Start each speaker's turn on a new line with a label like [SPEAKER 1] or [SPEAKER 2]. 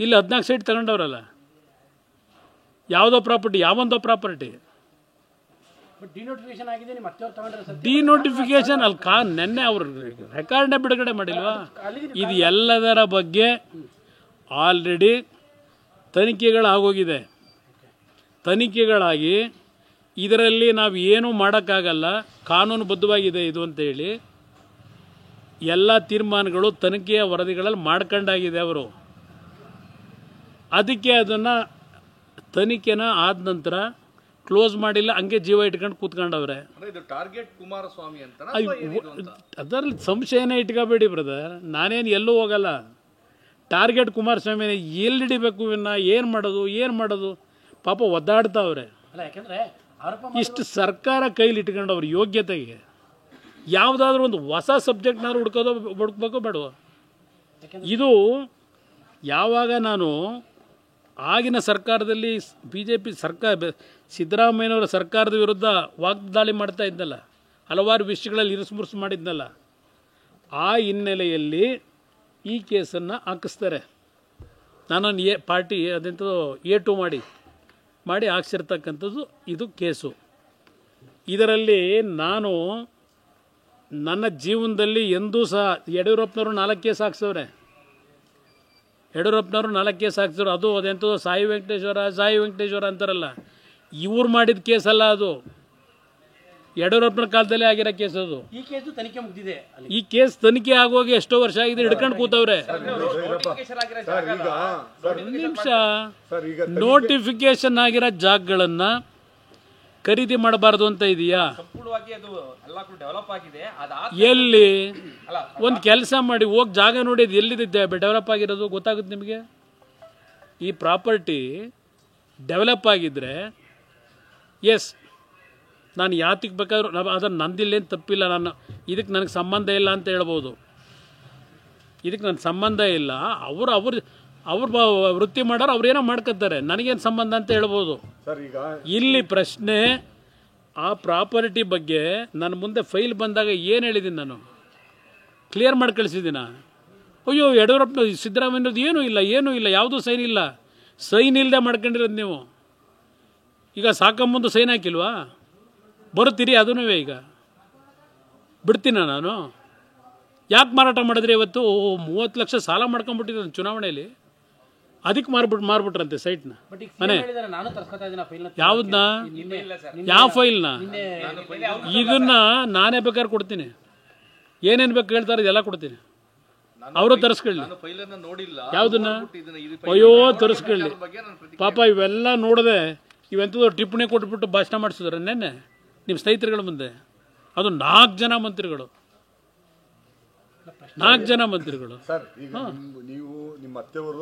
[SPEAKER 1] ಇಲ್ಲಿ 14 ಸೈಟ್ ತಗೊಂಡವ್ರಲ್ಲ, ಯಾವುದೋ property, ಯಾವೊಂದೋ property denotification ಅಲ್ಲಿ ನೆನ್ನೆ ಅವರು ರೆಕಾರ್ಡ್ನೇ ಬಿಡುಗಡೆ ಮಾಡಿಲ್ವಾ? ಇದು ಎಲ್ಲದರ ಬಗ್ಗೆ ಆಲ್ರೆಡಿ ತನಿಖೆಗಳಾಗೋಗಿದೆ. ತನಿಖೆಗಳಾಗಿ ಇದರಲ್ಲಿ ನಾವು ಏನೂ ಮಾಡೋಕ್ಕಾಗಲ್ಲ, ಕಾನೂನುಬದ್ಧವಾಗಿದೆ ಇದು ಅಂತೇಳಿ ಎಲ್ಲ ತೀರ್ಮಾನಗಳು ತನಿಖೆಯ ವರದಿಗಳಲ್ಲಿ ಮಾಡ್ಕೊಂಡಾಗಿದೆ ಅವರು. ಅದಕ್ಕೆ ಅದನ್ನು ತನಿಖೆನ ಆದ ನಂತರ ಕ್ಲೋಸ್ ಮಾಡಿಲ್ಲ, ಹಂಗೆ ಜೀವ ಇಟ್ಕೊಂಡು ಕೂತ್ಕೊಂಡವ್ರೆ. ಅದರಲ್ಲಿ ಸಂಶಯನೇ ಇಟ್ಕೋಬೇಡಿ ಬ್ರದರ್, ನಾನೇನು ಎಲ್ಲೂ ಹೋಗಲ್ಲ. ಟಾರ್ಗೆಟ್ ಕುಮಾರಸ್ವಾಮಿನ ಎಲ್ಲಿ ಹಿಡಿಬೇಕು, ಏನು ಮಾಡೋದು ಪಾಪ ಒದ್ದಾಡ್ತಾವ್ರೆ. ಇಷ್ಟು ಸರ್ಕಾರ ಕೈಲಿ ಇಟ್ಕೊಂಡು ಅವ್ರ ಯೋಗ್ಯತೆಗೆ ಯಾವುದಾದ್ರೂ ಒಂದು ಹೊಸ ಸಬ್ಜೆಕ್ಟ್ನಾದ್ರು ಹುಡುಕ್ಬೇಕೋ ಬೇಡವೋ? ಇದು ಯಾವಾಗ ನಾನು ಆಗಿನ ಸರ್ಕಾರದಲ್ಲಿ BJP ಸರ್ಕಾರ ಸಿದ್ದರಾಮಯ್ಯನವರ ಸರ್ಕಾರದ ವಿರುದ್ಧ ವಾಗ್ದಾಳಿ ಮಾಡ್ತಾ ಇದ್ದಲ್ಲ, ಹಲವಾರು ವಿಷಯಗಳಲ್ಲಿ ಇರಿಸುಮುರುಸು ಮಾಡಿದ್ನಲ್ಲ, ಆ ಹಿನ್ನೆಲೆಯಲ್ಲಿ ಈ ಕೇಸನ್ನು ಹಾಕಿಸ್ತಾರೆ. ನಾನೊಂದು ಪಾರ್ಟಿ ಅದೆಂಥದ್ದು A2 ಮಾಡಿ ಹಾಕ್ಸಿರ್ತಕ್ಕಂಥದ್ದು ಇದು ಕೇಸು. ಇದರಲ್ಲಿ ನಾನು ನನ್ನ ಜೀವನದಲ್ಲಿ ಎಂದೂ ಸಹ ಯಡಿಯೂರಪ್ಪನವರು 4 ಕೇಸ್ ಹಾಕ್ಸವ್ರೆ. ಯಡಿಯೂರಪ್ಪನವರು 4 ಕೇಸ್ ಹಾಕ್ಸಿದ್ರು. ಅದು ಅದೆಂಥದ್ದು ಸಾಯಿ ವೆಂಕಟೇಶ್ವರ ಅಂತಾರಲ್ಲ, ಇವ್ರು ಮಾಡಿದ ಕೇಸಲ್ಲ ಅದು, ಯಡಿಯೂರಪ್ಪನ ಕಾಲದಲ್ಲೇ ಆಗಿರೋ ಕೇಸ್ ಅದು. ಈ ಕೇಸ್ ತನಿಖೆ ಆಗೋಗಿ ಎಷ್ಟೋ ವರ್ಷ ಆಗಿದೆ, ಹಿಡ್ಕೊಂಡು ಕೂತವ್ರೆ. ನಿಮಿಷ, ನೋಟಿಫಿಕೇಶನ್ ಆಗಿರೋ ಜಾಗಗಳನ್ನ ಖರೀದಿ ಮಾಡಬಾರ್ದು ಅಂತ ಇದೆಯಾ? ಎಲ್ಲಿ ಒಂದು ಕೆಲಸ ಮಾಡಿ, ಹೋಗಿ ಜಾಗ ನೋಡಿ ಅದು ಎಲ್ಲಿದೆ ಡೆವಲಪ್ ಆಗಿರೋದು ಗೊತ್ತಾಗುತ್ತೆ ನಿಮಗೆ. ಈ ಪ್ರಾಪರ್ಟಿ ಡೆವಲಪ್ ಆಗಿದ್ರೆ ಎಸ್, ನಾನು ಯಾತಿಗೆ ಬೇಕಾದ್ರೂ ಅದನ್ನು ನಂದಿಲ್ಲೇನು ತಪ್ಪಿಲ್ಲ, ಇದಕ್ಕೆ ನನಗೆ ಸಂಬಂಧ ಇಲ್ಲ ಅಂತ ಹೇಳ್ಬೋದು. ಇದಕ್ಕೆ ನನ್ನ ಸಂಬಂಧ ಇಲ್ಲ, ಅವ್ರು ವೃತ್ತಿ ಮಾಡೋರು ಅವ್ರೇನೋ ಮಾಡ್ಕೊತಾರೆ, ನನಗೇನು ಸಂಬಂಧ ಅಂತ ಹೇಳ್ಬೋದು. ಇಲ್ಲಿ ಪ್ರಶ್ನೆ ಆ ಪ್ರಾಪರ್ಟಿ ಬಗ್ಗೆ ನನ್ನ ಮುಂದೆ ಫೈಲ್ ಬಂದಾಗ ಏನು ಹೇಳಿದ್ದೀನಿ, ನಾನು ಕ್ಲಿಯರ್ ಮಾಡಿ ಕಳಿಸಿದ್ದೀನ. ಅಯ್ಯೋ ಯಡಿಯೂರಪ್ಪನ ಸಿದ್ದರಾಮಯ್ಯನದು ಏನೂ ಇಲ್ಲ, ಯಾವುದೂ ಸೈನ್ ಇಲ್ಲ, ಸೈನ್ ಇಲ್ಲದೆ ಮಾಡ್ಕೊಂಡಿರೋದು ನೀವು. ಈಗ ಸಾಕಂಬಂದು ಸೈನ್ ಹಾಕಿಲ್ವಾ? ಬರುತ್ತೀರಿ ಅದನ್ನೂ ಈಗ ಬಿಡ್ತೀನ ನಾನು? ಯಾಕೆ ಮಾರಾಟ ಮಾಡಿದ್ರೆ ಇವತ್ತು 30 ಲಕ್ಷ ಸಾಲ ಮಾಡ್ಕೊಂಡ್ಬಿಟ್ಟಿದ್ದೆ ಚುನಾವಣೆಯಲ್ಲಿ, ಅದಕ್ಕೆ ಮಾರ್ಬಿಟ್ರಂತೆ ಸೈಟ್ನ, ಮನೆ. ಯಾವ್ದನ್ನ? ಯಾವ ಫೈಲ್ನ? ಇದನ್ನ ನಾನೇ ಬೇಕಾದ್ರೆ ಕೊಡ್ತೀನಿ, ಏನೇನು ಬೇಕು ಹೇಳ್ತಾರೆ ಇದೆಲ್ಲ ಕೊಡ್ತೀನಿ, ಅವರು ತರಿಸ್ಕೊಳ್ಳಿ. ಯಾವುದನ್ನ? ಅಯ್ಯೋ ತರಿಸ್ಕೊಳ್ಳಿ ಪಾಪ, ಇವೆಲ್ಲ ನೋಡದೆ ಇವೆಂಥದ್ದು ಟಿಪ್ಪಣಿ ಕೊಟ್ಬಿಟ್ಟು ಭಾಷಣ ಮಾಡಿಸಿದ್ರೆ ನೆನ್ನೆ ನಿಮ್ಮ ಸ್ನೇಹಿತರುಗಳ ಮುಂದೆ. ಅದು 4 ಜನ ಮಂತ್ರಿಗಳು, 4 ಜನ ಮಂತ್ರಿಗಳು.
[SPEAKER 2] ಸರ್, ಈಗ ನೀವು ನಿಮ್ಮ ಅತ್ತೆಯವರು